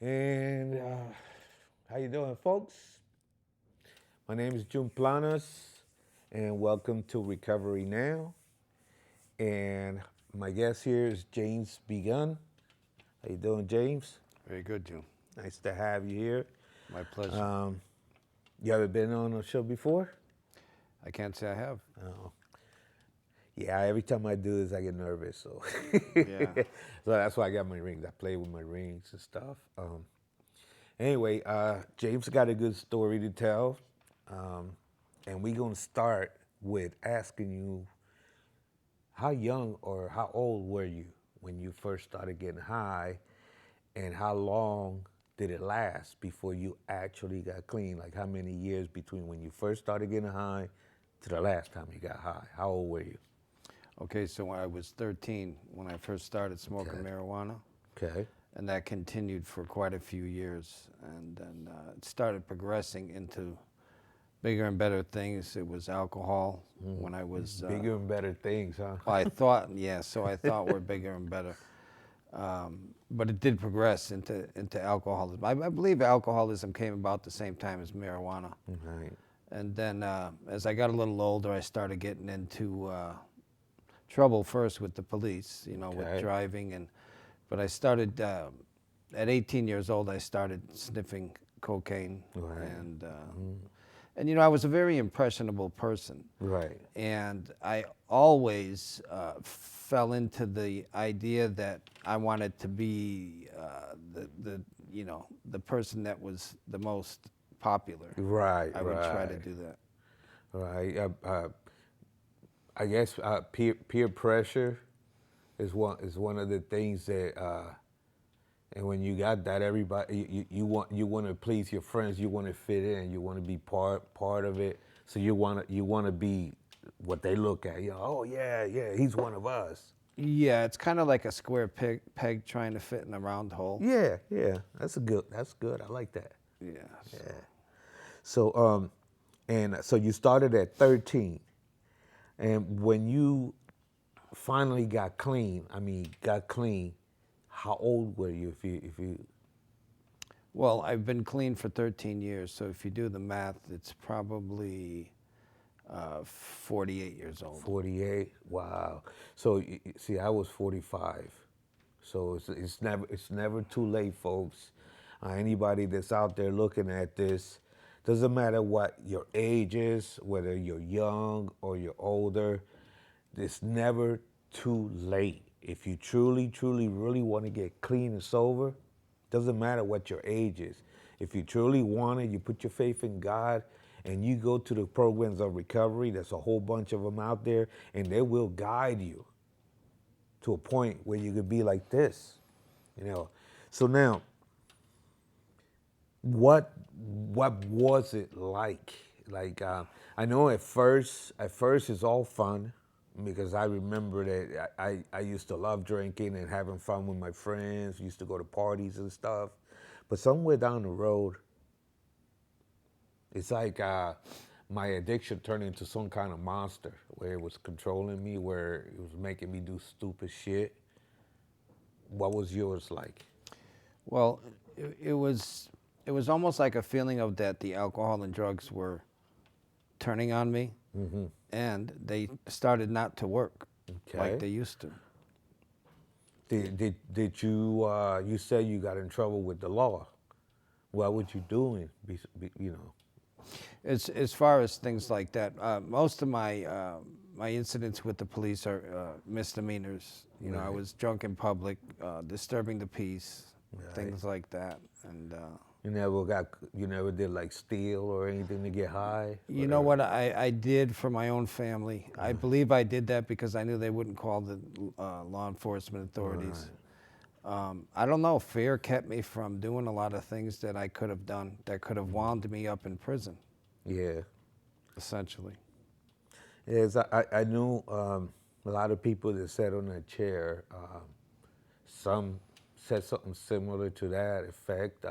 And how you doing, folks? My name is June Planas, and welcome to Recovery Now. And my guest here is James Begun. How you doing, James? Very good, June. Nice to have you here. My pleasure. You ever been on a show before? I can't say I have. Oh. Yeah, every time I do this, I get nervous. So, Yeah. so that's why I got my rings. I play with my rings and stuff. Anyway, James got a good story to tell, and we're gonna start with asking you, how young or how old were you when you first started getting high, and how long did it last before you actually got clean? Like how many years between when you first started getting high to the last time you got high? How old were you? Okay, so when I was 13 when I first started smoking Okay. marijuana, Okay. and that continued for quite a few years. And then it started progressing into bigger and better things. It was alcohol when I was... Bigger and better things, huh? I thought, yeah, so I thought we're bigger and better. But it did progress into alcoholism. I believe alcoholism came about the same time as marijuana. Right. And then as I got a little older, I started getting into trouble first with the police, with Okay. driving. But I started, at 18 years old, I started sniffing cocaine. Right. And I was a very impressionable person. Right. And I always fell into the idea that I wanted to be the person that was the most popular. Right. I would try to do that. Right. I guess peer pressure is one of the things that, and when you got that, everybody you want to please your friends, you want to fit in, you want to be part of it, so you want to be what they look at. Oh yeah, he's one of us. Yeah, it's kind of like a square peg trying to fit in a round hole. Yeah, that's good. I like that. Yeah. Yeah. So and so you started at 13, and when you finally got clean, how old were you? If you Well, I've been clean for 13 years, so if you do the math, it's probably 48 years old. 48. Wow. So see, I was 45. So it's never too late, folks. Anybody that's out there looking at this, doesn't matter what your age is, whether you're young or you're older, it's never too late. If you truly, truly, really want to get clean and sober, doesn't matter what your age is. If you truly want it, you put your faith in God, and you go to the programs of recovery. There's a whole bunch of them out there, and they will guide you to a point where you could be like this, So now, what was it like? Like, I know at first it's all fun, because I remember that I used to love drinking and having fun with my friends. Used to go to parties and stuff, but somewhere down the road, it's like my addiction turned into some kind of monster where it was controlling me, where it was making me do stupid shit. What was yours like? Well, it was almost like a feeling of that the alcohol and drugs were turning on me, and they started not to work like they used to. Did you, you said you got in trouble with the law. What were you doing, As far as things like that, most of my incidents with the police are misdemeanors. I was drunk in public, disturbing the peace, things like that. And you never did like steal or anything to get high? you know what I did for my own family? I believe I did that because I knew they wouldn't call the law enforcement authorities. I don't know, fear kept me from doing a lot of things that I could have done that could have wound me up in prison. Yeah. Essentially. Yes, I knew a lot of people that sat on that chair. Some said something similar to that effect.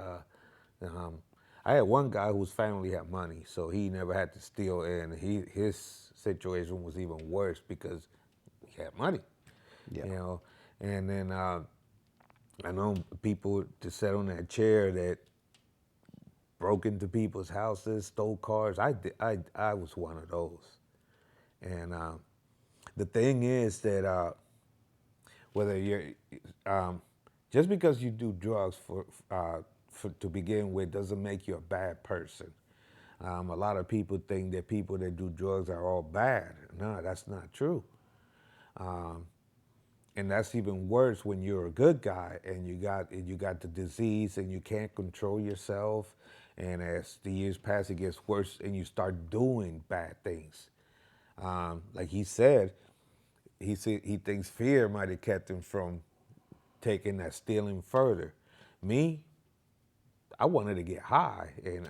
I had one guy whose family had money, so he never had to steal, and his situation was even worse because he had money. Yeah. And then I know people to sit on that chair that broke into people's houses, stole cars. I was one of those. And the thing is that whether you're just because you do drugs to begin with doesn't make you a bad person. A lot of people think that people that do drugs are all bad. No, that's not true. And that's even worse when you're a good guy and you got the disease and you can't control yourself. And as the years pass, it gets worse and you start doing bad things. Like he said he thinks fear might have kept him from taking that stealing further. Me, I wanted to get high, and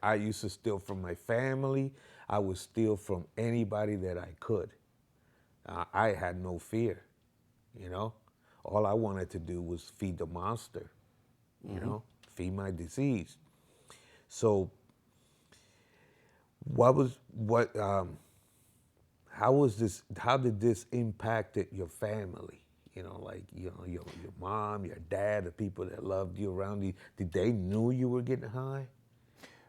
I used to steal from my family. I would steal from anybody that I could. I had no fear, you know. All I wanted to do was feed the monster, you know, feed my disease. So, what was what? How was this? How did this impacted your family? You know, like your mom, your dad, the people that loved you around you. Did they knew you were getting high?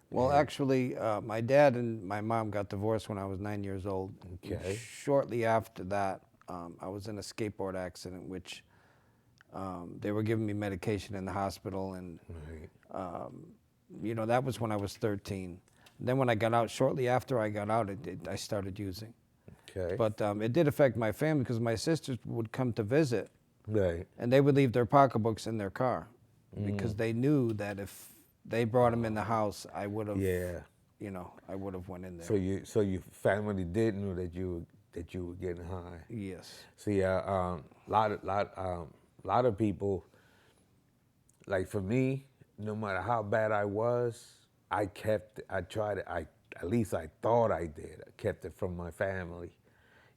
Well, actually, my dad and my mom got divorced when I was 9 years old. And Okay. shortly after that, I was in a skateboard accident, which they were giving me medication in the hospital, and Right. that was when I was 13. Then when I got out, shortly after I got out, I started using. Okay. But it did affect my family because my sisters would come to visit, Right. and they would leave their pocketbooks in their car because they knew that if they brought them in the house, I would have, Yeah. I would have went in there. So your family did know that you were getting high. Yes. See, lot of people, like for me, no matter how bad I was, I tried it. At least I thought I did. I kept it from my family,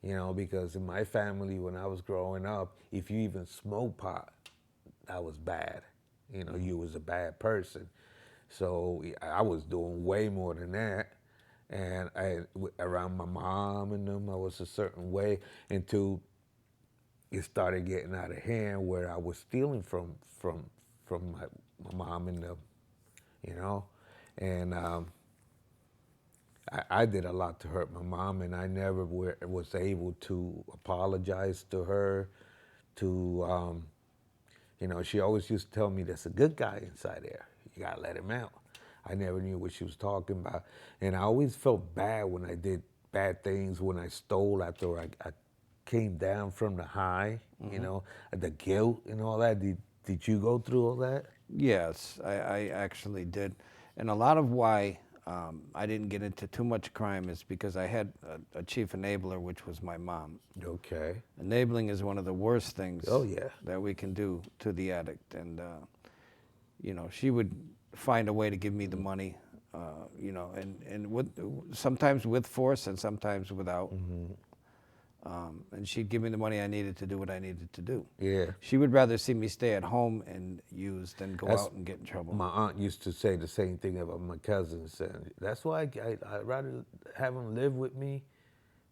you know, because in my family when I was growing up, if you even smoked pot, that was bad. You know, you was a bad person. So I was doing way more than that. And around my mom and them, I was a certain way until it started getting out of hand where I was stealing from my mom and them, you know. And I did a lot to hurt my mom, and I never was able to apologize to her. To you know, she always used to tell me there's a good guy inside there. You gotta let him out. I never knew what she was talking about, and I always felt bad when I did bad things. When I stole after I came down from the high, you know, the guilt and all that. Did you go through all that? Yes, I actually did. And a lot of why I didn't get into too much crime is because I had a chief enabler, which was my mom. Okay. Enabling is one of the worst things Oh yeah. that we can do to the addict. And, she would find a way to give me the money, sometimes with force and sometimes without. And she'd give me the money I needed to do what I needed to do. Yeah. She would rather see me stay at home and use than go That's out and get in trouble. My aunt used to say the same thing about my cousins, and that's why I'd rather have them live with me.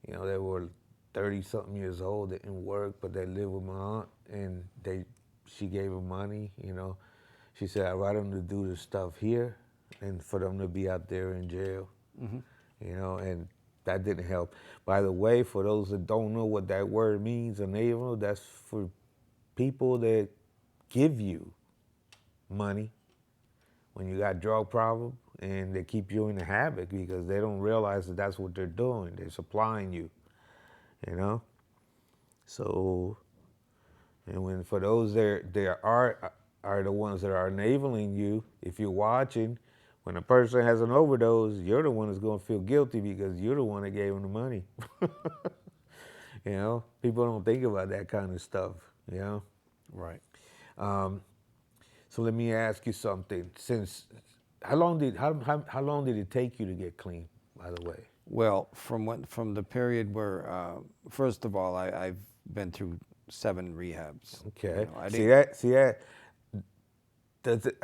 You know, they were 30-something years old, they didn't work, but they lived with my aunt, and she gave them money, you know. She said, I'd rather them to do the stuff here than for them to be out there in jail, you know, and that didn't help. By the way, for those that don't know what that word means, enable, that's for people that give you money when you got drug problem, and they keep you in the habit because they don't realize that that's what they're doing. They're supplying you, you know. So, and when for those there are the ones that are enabling you. If you're watching, when a person has an overdose, you're the one that's going to feel guilty because you're the one that gave them the money. You know, people don't think about that kind of stuff. You know. Right. So let me ask you something. Since how long did it take you to get clean? By the way. Well, from the period where, first of all, I've been through 7 rehabs. Okay. I See didn't. that. Does it,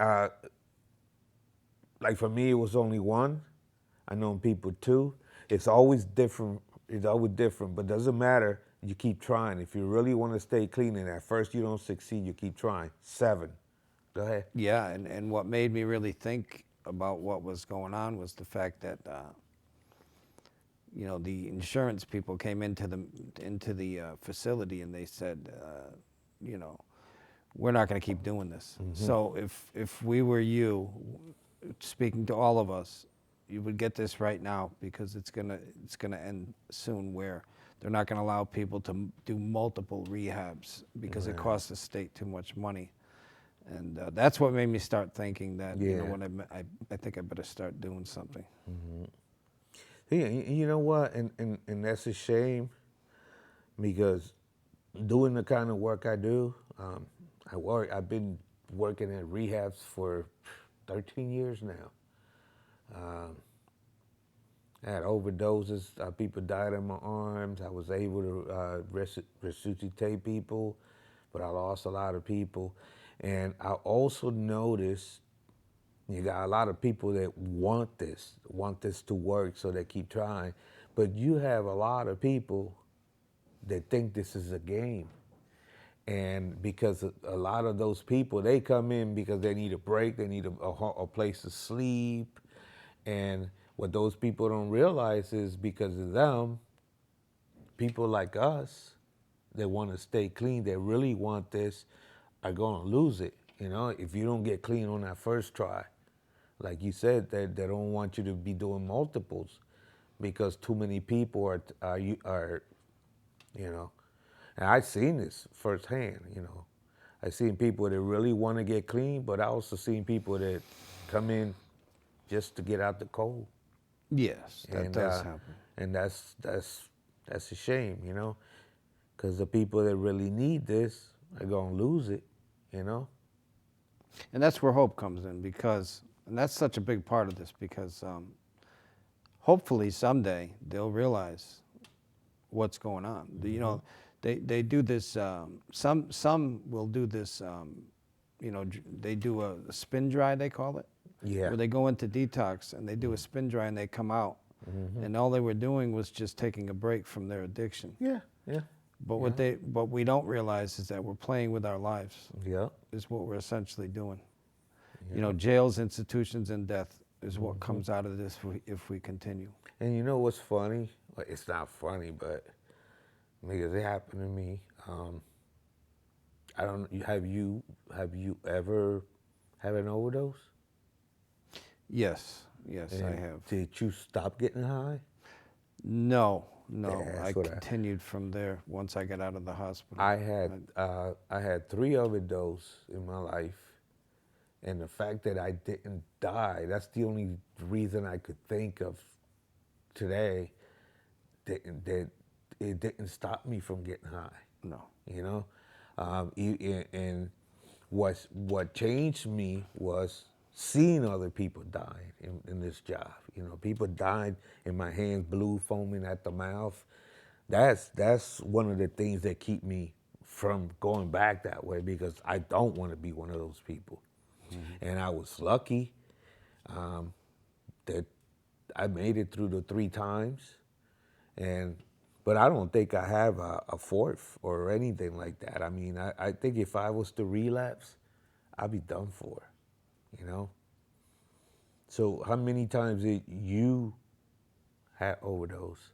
like for me, it was only one. I know people 2. It's always different It's always different, but doesn't matter. You keep trying. If you really want to stay clean, and at first you don't succeed, you keep trying. 7. Go ahead. Yeah, and what made me really think about what was going on was the fact that the insurance people came into the facility and they said, you know, we're not going to keep doing this. So if we were you, speaking to all of us, you would get this right now, because it's gonna end soon, where they're not going to allow people to do multiple rehabs because it costs the state too much money. And that's what made me start thinking that, Yeah. I think I better start doing something. Yeah, you know what? And that's a shame, because doing the kind of work I do, I've been working at rehabs for 13 years now. I had overdoses. People died in my arms. I was able to resuscitate people, but I lost a lot of people. And I also noticed you got a lot of people that want this to work, so they keep trying. But you have a lot of people that think this is a game. And because a lot of those people, they come in because they need a break, they need a place to sleep. And what those people don't realize is, because of them, people like us that want to stay clean, that really want this, are going to lose it. If you don't get clean on that first try, like you said, they don't want you to be doing multiples, because too many people are and I've seen this firsthand. I've seen people that really want to get clean, but I also seen people that come in just to get out the cold. Yes, that And does happen. and that's a shame, because the people that really need this are gonna lose it. And that's where hope comes in, and that's such a big part of this, because hopefully someday they'll realize what's going on. They do this. Some will do this. They do a spin dry, they call it, Yeah. where they go into detox and they do a spin dry and they come out, and all they were doing was just taking a break from their addiction. Yeah. Yeah. But what we don't realize is that we're playing with our lives. Yeah. Is what we're essentially doing. Jails, institutions, and death is what comes out of this if we continue. And you know what's funny? Well, it's not funny, but because it happened to me. I don't. Have you ever had an overdose? Yes, I And have. did you stop getting high? No, Yeah, I that's what continued from there once I got out of the hospital. I had 3 overdoses in my life, and the fact that I didn't die, that's the only reason I could think of today that it didn't stop me from getting high. No. And what changed me was seeing other people die in this job. People died in my hands, blue, foaming at the mouth. That's one of the things that keep me from going back that way, because I don't want to be one of those people. And I was lucky that I made it through the 3 times, but I don't think I have a fourth or anything like that. I mean, I think if I was to relapse, I'd be done for, So how many times did you have overdose?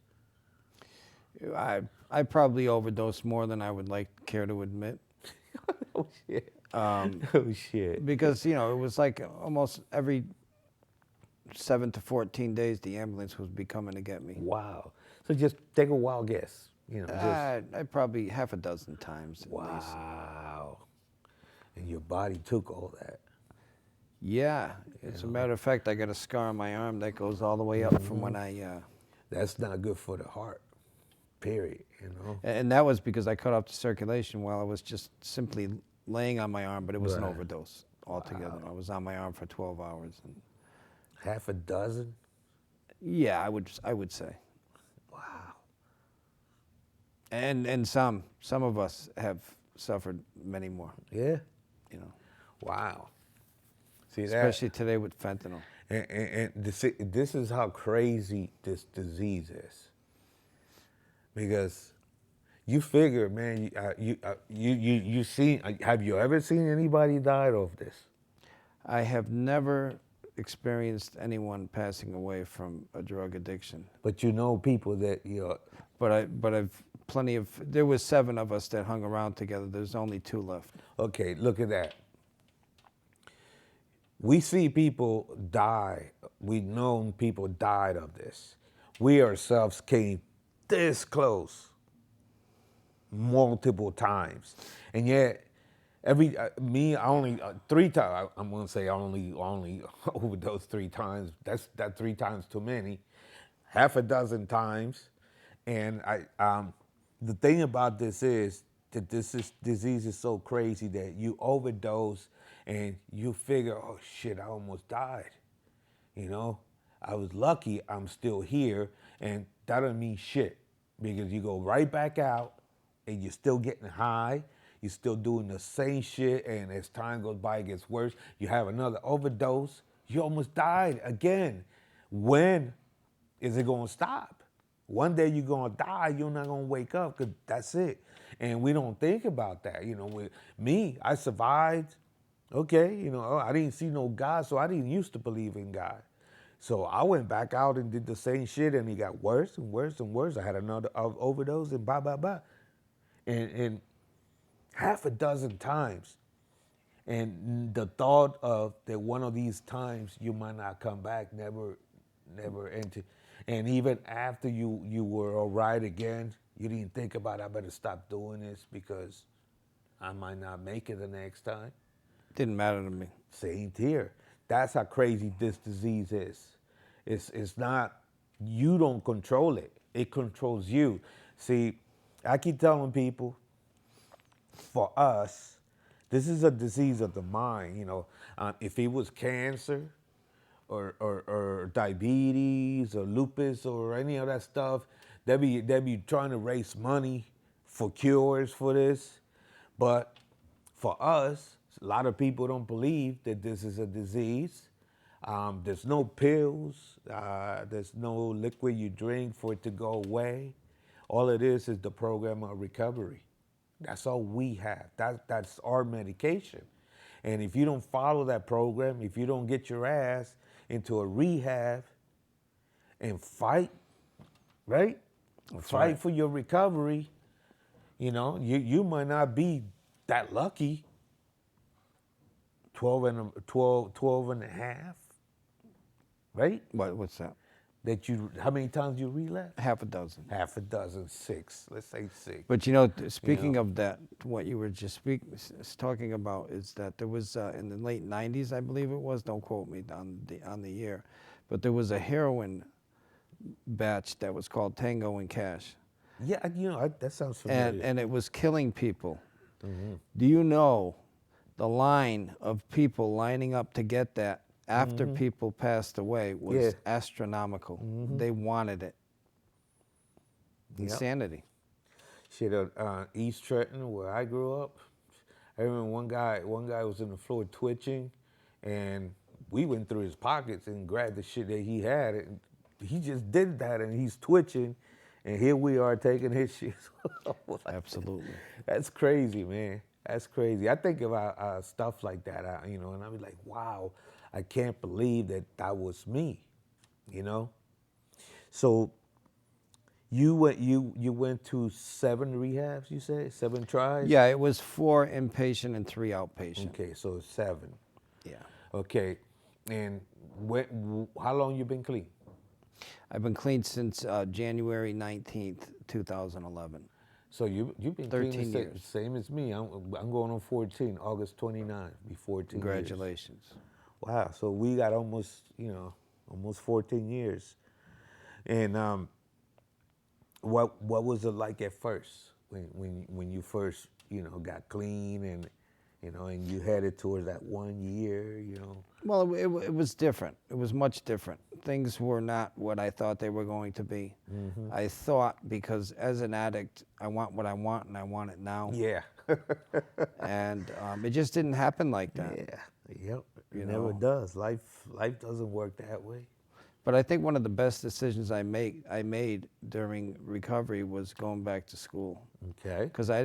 I probably overdosed more than I would care to admit. Oh, shit. Oh, shit. Because, it was like almost every 7 to 14 days, the ambulance would be coming to get me. Wow. So just take a wild guess. I probably half a dozen times at least. Wow. And your body took all that. Yeah. As a matter of fact, I got a scar on my arm that goes all the way up from when That's not good for the heart, period, And that was because I cut off the circulation while I was just simply laying on my arm, but it was an overdose altogether. Wow. I was on my arm for 12 hours. And half a dozen? Yeah, I would say. Wow. And some of us have suffered many more. Yeah. Wow. See that? Especially today with fentanyl. And this is how crazy this disease is. Because you figure, man, you seen, have you ever seen anybody die of this? I have never experienced anyone passing away from a drug addiction. But you know people that, you know, But I've plenty of, there was 7 of us that hung around together. There's only 2 left. okay, look at that. We see people die. We've known people died of this. We ourselves came this close multiple times, and yet me, I only 3 times. I'm gonna say I only overdosed 3 times. That 3 times too many. Half a dozen times, and the thing about this is that disease is so crazy that you overdose and you figure, oh shit, I almost died. You know, I was lucky I'm still here, and that doesn't mean shit because you go right back out and you're still getting high, you're still doing the same shit, and as time goes by, it gets worse. You have another overdose, you almost died again. When is it gonna stop? One day you're gonna die, you're not gonna wake up, because that's it. And we don't think about that. You know, with me, I survived. Okay, you know, I didn't see no God, so I didn't used to believe in God. So I went back out and did the same shit, and it got worse and worse and worse. I had another overdose, and blah, blah, blah. And half a dozen times. And the thought of that one of these times you might not come back never entered. And even after you were all right again, you didn't think about, I better stop doing this because I might not make it the next time. Didn't matter to me. Same here. That's how crazy this disease is. It's not, you don't control it. It controls you. See, I keep telling people, for us, this is a disease of the mind. You know, if it was cancer or diabetes or lupus or any of that stuff, they'd be trying to raise money for cures for this. But for us, a lot of people don't believe that this is a disease. There's no pills. There's no liquid you drink for it to go away. All it is the program of recovery. That's all we have. That's our medication. And if you don't follow that program, if you don't get your ass into a rehab and fight, right? That's fight right. for your recovery, you know, you might not be that lucky. 12 and a half, right? What's that? How many times you relapse? Half a dozen. Half a dozen, 6. Let's say 6. But you know, speaking of that, what you were just talking about is that there was in the late '90s, I believe it was. Don't quote me on the year, but there was a heroin batch that was called Tango and Cash. Yeah, you know, that sounds familiar. And it was killing people. Mm-hmm. Do you know the line of people lining up to get that after people passed away was astronomical. They wanted it. Insanity. Shit, East Trenton, where I grew up, I remember one guy was on the floor twitching, and we went through his pockets and grabbed the shit that he had. And he just did that, and he's twitching, and here we are taking his shit. Absolutely. That's crazy, man. That's crazy. I think about stuff like that, you know, and I was like, wow, I can't believe that was me, you know. So you went to 7 rehabs, you say? 7 tries? Yeah, it was 4 inpatient and 3 outpatient. Okay, so 7. Yeah. Okay, and how long you been clean? I've been clean since January 19th, 2011. So you've been 13 clean years. Same as me. I'm going on 14, August 29th, be 14 Congratulations. years. Wow, so we got almost 14 years. And what was it like at first when you first, got clean and, and you headed towards that 1 year, Well, it was different. It was much different. Things were not what I thought they were going to be. Mm-hmm. I thought, because as an addict, I want what I want and I want it now. Yeah. And it just didn't happen like that. Yeah. Yep. It never does. Life doesn't work that way. But I think one of the best decisions I made during recovery was going back to school. Okay. Because I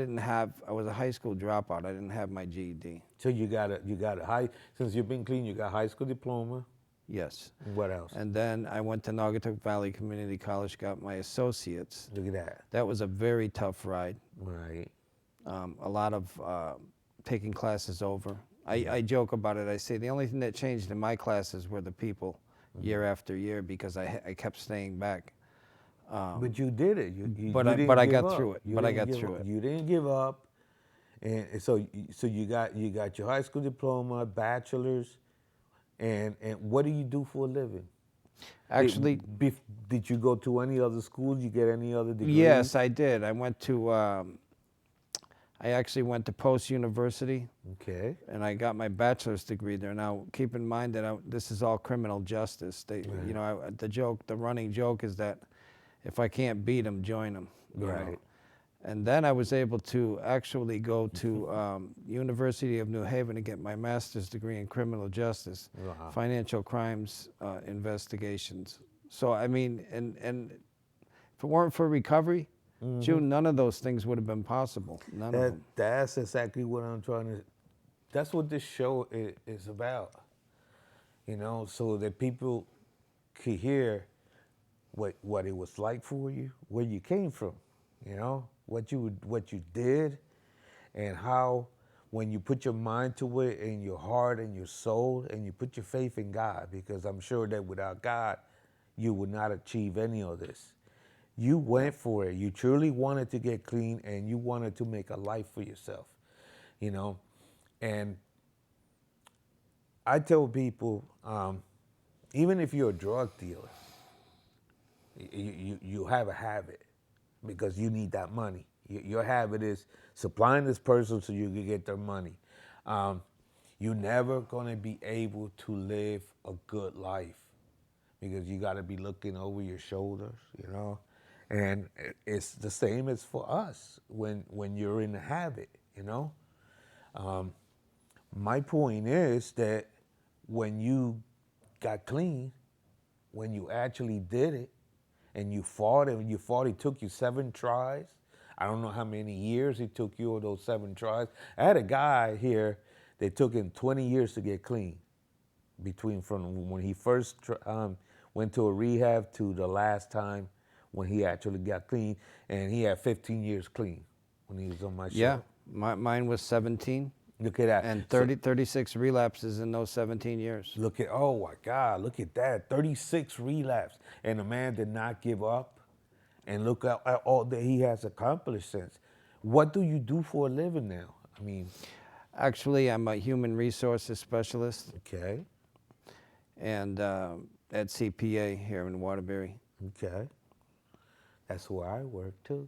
was a high school dropout. I didn't have my GED. So you got a high, since you've been clean, you got high school diploma. Yes. What else? And then I went to Naugatuck Valley Community College, got my associates. Look at that. That was a very tough ride. Right. A lot of taking classes over. I joke about it. I say the only thing that changed in my classes were the people year after year because I kept staying back. But you did it. You But didn't I give got up. through it. You But I didn't got give through up. it. You didn't give up. And so you got your high school diploma, bachelor's, and what do you do for a living? Actually, Did you go to any other schools? You get any other degrees? yes, I did. I actually went to Post University, Okay. and I got my bachelor's degree there. Now, keep in mind that this is all criminal justice. You know, the running joke is that if I can't beat them, join them. Right. And then I was able to actually go to University of New Haven to get my master's degree in criminal justice, Wow. financial crimes investigations. So I mean, and if it weren't for recovery, June, none of those things would have been possible. None of them. That's exactly what I'm trying to. That's what this show is about. You know, so that people could hear what it was like for you, where you came from. You know, what you did, and how when you put your mind to it, and your heart and your soul, and you put your faith in God, because I'm sure that without God, you would not achieve any of this. You went for it. You truly wanted to get clean, and you wanted to make a life for yourself, you know. And I tell people, even if you're a drug dealer, you have a habit because you need that money. Your habit is supplying this person so you can get their money. You're never going to be able to live a good life because you got to be looking over your shoulders, you know. And it's the same as for us when you're in the habit, you know. My point is that when you got clean, when you actually did it, and you fought, it took you 7 tries. I don't know how many years it took you, those 7 tries. I had a guy here that took him 20 years to get clean, from when he first went to a rehab to the last time when he actually got clean, and he had 15 years clean when he was on my show. Yeah, mine was 17. Look at that. And 36 relapses in those 17 years. Oh my God, look at that. 36 relapse. And the man did not give up. And look at all that he has accomplished since. What do you do for a living now? I mean. Actually, I'm a human resources specialist. Okay. And at CPA here in Waterbury. Okay. That's where I work too.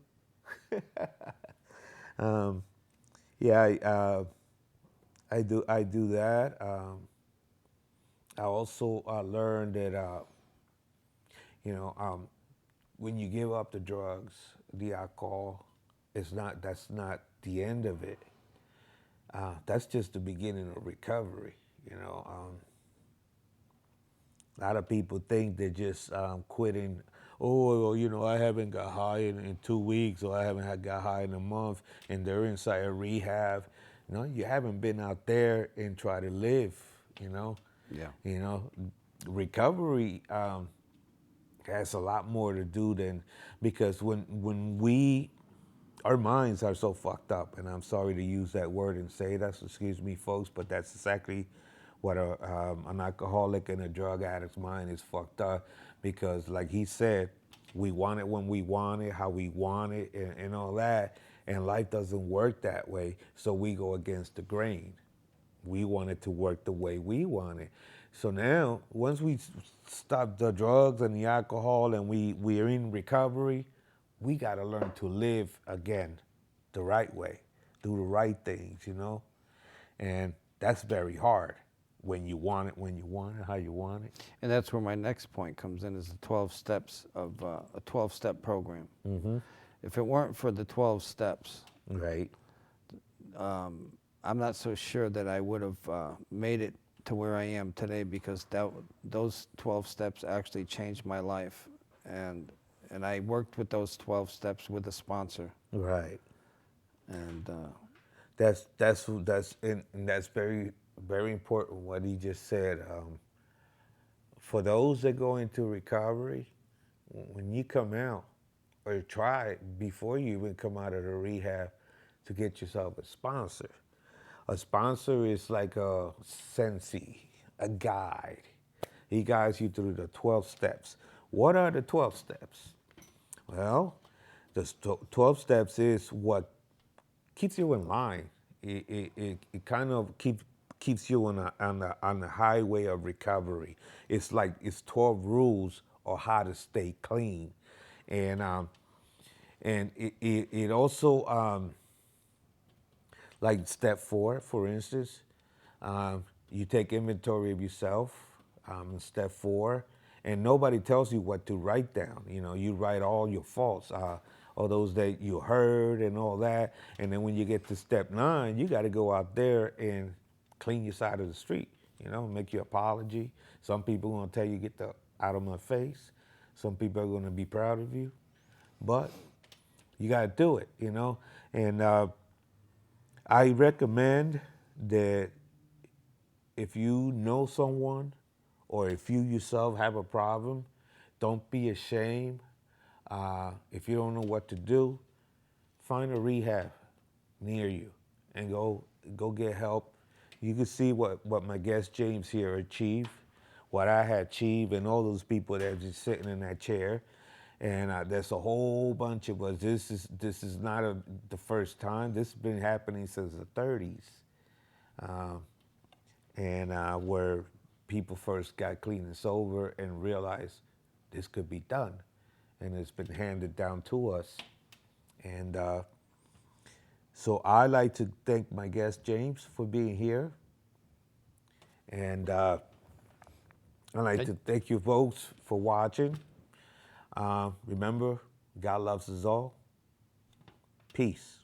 Yeah, I do that. I also learned that when you give up the drugs, the alcohol, that's not the end of it. That's just the beginning of recovery. You know, a lot of people think they're just quitting. Oh, you know, I haven't got high in 2 weeks, or I haven't got high in a month, and they're inside a rehab. No, you haven't been out there and try to live, you know? Yeah. You know, recovery has a lot more to do because when our minds are so fucked up, and I'm sorry to use that word and say that, so excuse me, folks, but that's exactly what an alcoholic and a drug addict's mind is fucked up, because like he said, we want it when we want it, how we want it, and all that. And life doesn't work that way, so we go against the grain. We want it to work the way we want it. So now, once we stop the drugs and the alcohol and we are in recovery, we got to learn to live again the right way, do the right things, you know? And that's very hard when you want it, how you want it. And that's where my next point comes in, is the 12 steps of a 12-step program. Mm-hmm. If it weren't for the 12 steps, right, I'm not so sure that I would have made it to where I am today because those 12 steps actually changed my life, and I worked with those 12 steps with a sponsor, Right. and And that's very very important what he just said. For those that go into recovery, when you come out, or try before you even come out of the rehab, to get yourself a sponsor. A sponsor is like a sensei, a guide. He guides you through the 12 steps. What are the 12 steps? Well, the 12 steps is what keeps you in line. It kind of keeps you on the highway of recovery. It's like it's 12 rules of how to stay clean, and it also like step 4, for instance, you take inventory of yourself. Step 4, and nobody tells you what to write down. You know, you write all your faults, all those that you heard and all that. And then when you get to step 9, you got to go out there and clean your side of the street. You know, make your apology. Some people are gonna tell you, get the out of my face. Some people are gonna be proud of you, but you got to do it. You know, and I recommend that if you know someone or if you yourself have a problem, don't be ashamed. If you don't know what to do, find a rehab near you and go get help. You can see what my guest James here achieved, what I had achieved, and all those people that are just sitting in that chair. And there's a whole bunch of us. This is not the first time. This has been happening since the 30s. And where people first got clean and sober and realized this could be done, and it's been handed down to us. And so I like to thank my guest James for being here, and I'd like to thank you folks for watching. Remember, God loves us all. Peace.